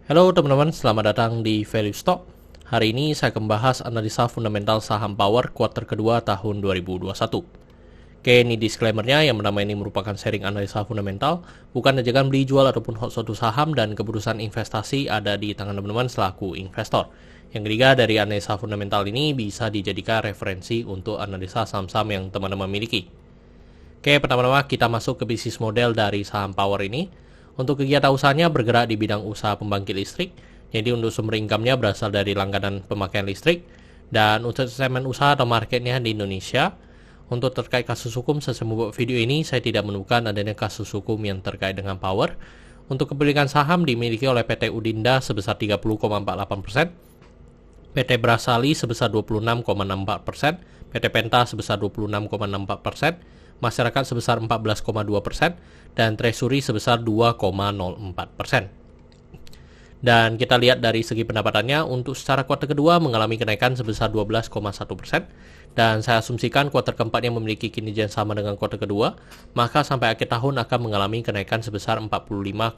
Halo teman-teman, selamat datang di Value Stock. Hari ini saya akan membahas analisa fundamental saham Power kuartal kedua tahun 2021. Oke, ini disclaimer-nya, yang pertama ini merupakan sharing analisa fundamental, bukan ajakan beli jual ataupun hold suatu saham, dan keputusan investasi ada di tangan teman-teman selaku investor. Yang ketiga, dari analisa fundamental ini bisa dijadikan referensi untuk analisa saham-saham yang teman-teman miliki. Oke, pertama-tama kita masuk ke bisnis model dari saham Power ini. Untuk kegiatan usahanya bergerak di bidang usaha pembangkit listrik, jadi untuk sumber income-nya berasal dari langganan pemakaian listrik, dan untuk segmen usaha atau marketnya di Indonesia. Untuk terkait kasus hukum, setelah membuat video ini, saya tidak menemukan adanya kasus hukum yang terkait dengan Power. Untuk kepemilikan saham dimiliki oleh PT Udinda sebesar 30,48%, PT Brasali sebesar 26,64%, PT Penta sebesar 26,64%, masyarakat sebesar 14,2%, dan treasury sebesar 2,04%. Dan kita lihat dari segi pendapatannya, untuk secara kuartal kedua mengalami kenaikan sebesar 12,1%, dan saya asumsikan kuartal keempatnya memiliki kinerja yang sama dengan kuartal kedua, maka sampai akhir tahun akan mengalami kenaikan sebesar 45,1%.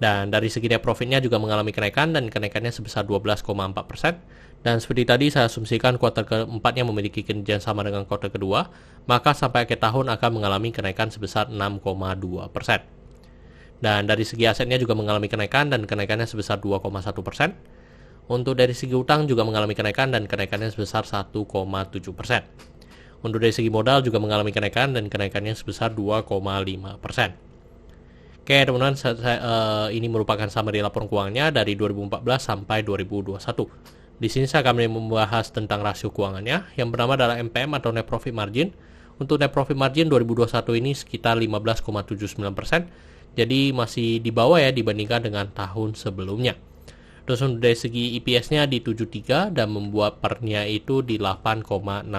Dan dari segi net profitnya juga mengalami kenaikan, dan kenaikannya sebesar 12,4%. Dan seperti tadi saya asumsikan kuartal keempatnya memiliki kinerja yang sama dengan kuartal kedua, maka sampai akhir tahun akan mengalami kenaikan sebesar 6,2%. Dan dari segi asetnya juga mengalami kenaikan, dan kenaikannya sebesar 2,1%. Untuk dari segi utang juga mengalami kenaikan, dan kenaikannya sebesar 1,7%. Untuk dari segi modal juga mengalami kenaikan, dan kenaikannya sebesar 2,5%. Oke teman-teman, ini merupakan summary laporan keuangannya dari 2014 sampai 2021. Di sini saya akan membahas tentang rasio keuangannya. Yang pertama adalah MPM atau Net Profit Margin. Untuk Net Profit Margin 2021 ini sekitar 15,79%. Jadi masih di bawah ya dibandingkan dengan tahun sebelumnya. Terus untuk dari segi EPS-nya di 73 dan membuat PER-nya itu di 8,61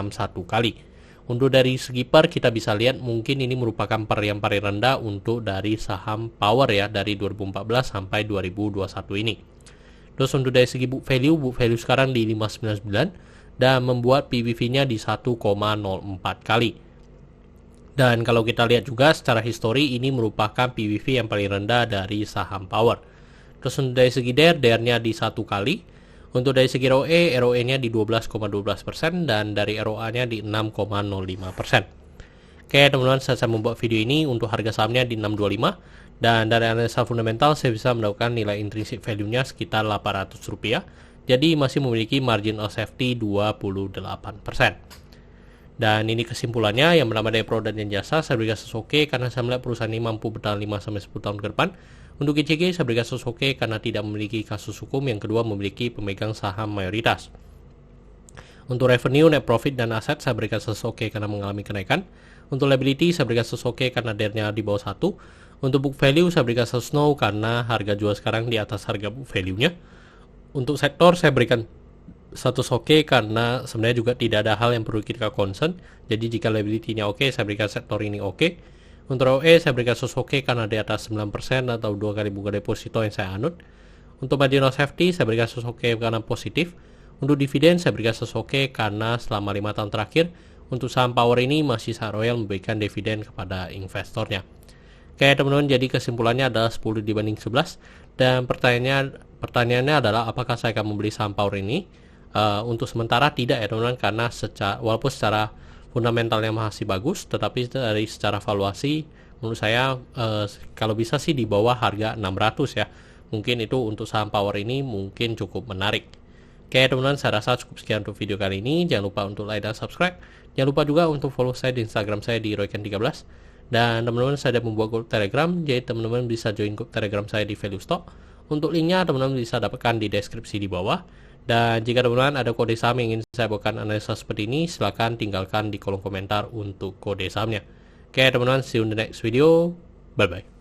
kali. Untuk dari segi PER kita bisa lihat mungkin ini merupakan PER yang paling rendah untuk dari saham Power ya, dari 2014 sampai 2021 ini. Terus untuk dari segi book value sekarang di 599 dan membuat PBV-nya di 1,04 kali. Dan kalau kita lihat juga secara histori ini merupakan PBV yang paling rendah dari saham Power. Terus untuk dari segi DER-nya di 1 kali. Untuk dari segi ROE-nya di 12,12% dan dari ROA-nya di 6,05%. Oke teman-teman, saya membuat video ini untuk harga sahamnya di 625, dan dari analisa fundamental saya bisa mendapatkan nilai intrinsic value-nya sekitar Rp800. Jadi masih memiliki margin of safety 28%. Dan ini kesimpulannya, yang pertama dari produk dan jasa saya berikan oke karena saya melihat perusahaan ini mampu bertahan 5-10 tahun ke depan. Untuk GCG saya berikan oke karena tidak memiliki kasus hukum. Yang kedua memiliki pemegang saham mayoritas. Untuk revenue, net profit, dan aset saya berikan oke karena mengalami kenaikan. Untuk liability saya berikan oke karena DER-nya di bawah 1. Untuk book value saya berikan no karena harga jual sekarang di atas harga book value-nya. Untuk sektor saya berikan oke karena sebenarnya juga tidak ada hal yang perlu kita concern. Jadi jika liability-nya oke, saya berikan sektor ini oke. Untuk ROE saya berikan oke karena di atas 9% atau 2 kali bunga deposito yang saya anut. Untuk margin of safety saya berikan oke karena positif. Untuk dividen saya berikan oke karena selama 5 tahun terakhir untuk saham Power ini masih sangat royal memberikan dividen kepada investornya. Oke teman-teman, jadi kesimpulannya adalah 10 dibanding 11. Dan pertanyaannya adalah apakah saya akan membeli saham Power ini? Untuk sementara tidak ya teman-teman, karena walaupun secara fundamentalnya masih bagus, tetapi dari secara valuasi menurut saya kalau bisa sih di bawah harga 600 ya. Mungkin itu untuk saham Power ini mungkin cukup menarik. Oke teman-teman, saya rasa cukup sekian untuk video kali ini. Jangan lupa untuk like dan subscribe. Jangan lupa juga untuk follow saya di Instagram saya di royken13. Dan teman-teman, saya sudah membuat grup Telegram, jadi teman-teman bisa join grup Telegram saya di Value Stock. Untuk linknya teman-teman bisa dapatkan di deskripsi di bawah. Dan jika teman-teman ada kode saham yang ingin saya bawakan analisa seperti ini, silahkan tinggalkan di kolom komentar untuk kode sahamnya. Oke teman-teman, see you in the next video. Bye-bye.